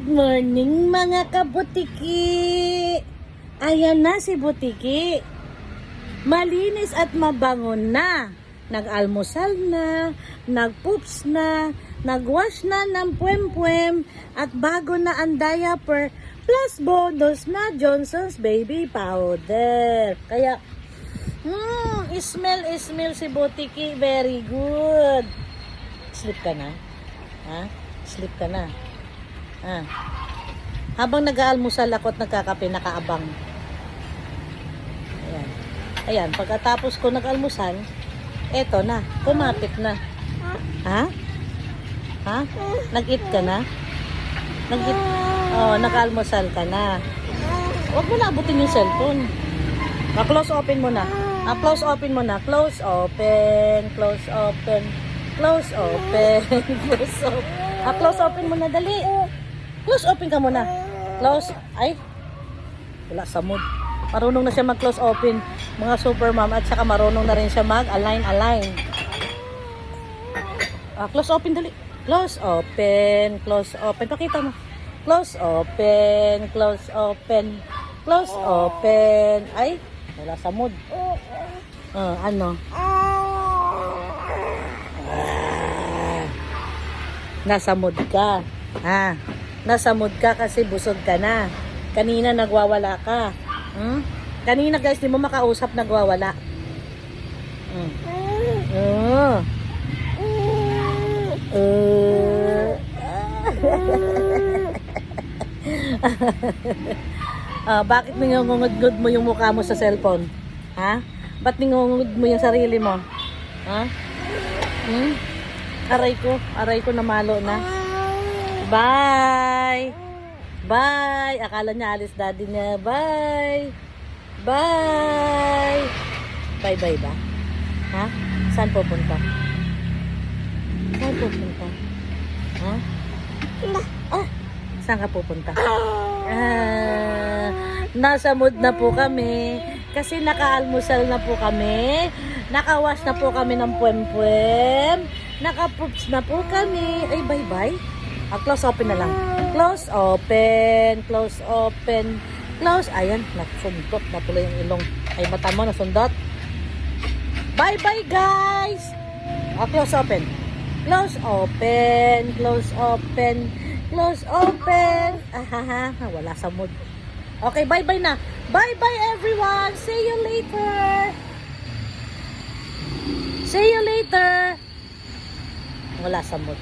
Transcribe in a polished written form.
Good morning mga kabutiki! Ayan na si Butiki. Malinis at mabango na. Nag-almusal na, nag-poops na, nag-wash na ng puwem-puwem, at bago na ang diaper, plus bonus na Johnson's Baby Powder. Kaya, smell si Butiki. Very good. Sleep ka na? Ha? Sleep ka na? Habang nag-aalmusal ako at nagkakape, nakaabang. Ayan, pagkatapos ko nag-almusal, eto na, kumapit na. Ha? Nag-eat ka na? Nag-eat? Oh, nag-almusal ka na. Huwag mo na abutin yung cellphone. Close open mo na. Close open mo na. Close open. Close open. Close open. Close open. Close open mo na, dali. Close open ka muna. Close. Ay. Wala sa mood. Marunong na siya mag-close open. Mga super mom. At saka marunong na rin siya mag-align. Close open, dali. Close open. Close open. Pakita mo. Close open. Close open. Close open. Ay. Wala sa mood. Ano? Nasa mood ka. Nasa mood ka kasi busog ka na. Kanina nagwawala ka. Kanina guys, di mo makausap, nagwawala. Bakit nangungud-ngud mo yung mukha mo sa cellphone? Ba't nangungud mo yung sarili mo? Aray ko namalo na. Bye! Bye! Akala niya alis daddy niya. Bye! Bye! Bye-bye ba? Saan pupunta? Saan pupunta? Saan ka pupunta? Nasa mood na po kami. Kasi naka-almusal na po kami. Naka-wash na po kami ng puwem-puwem. Naka-poops na po kami. Ay, bye-bye. Close open na lang. Close open. Close open. Close. Ayan, nasundot na tuloy yung ilong. Ay, mata mo, nasundot. Bye-bye, guys. Close open. Close open. Close open. Close open. Wala sa mood. Okay, bye-bye na. Bye-bye, everyone. See you later. See you later. Wala sa mood.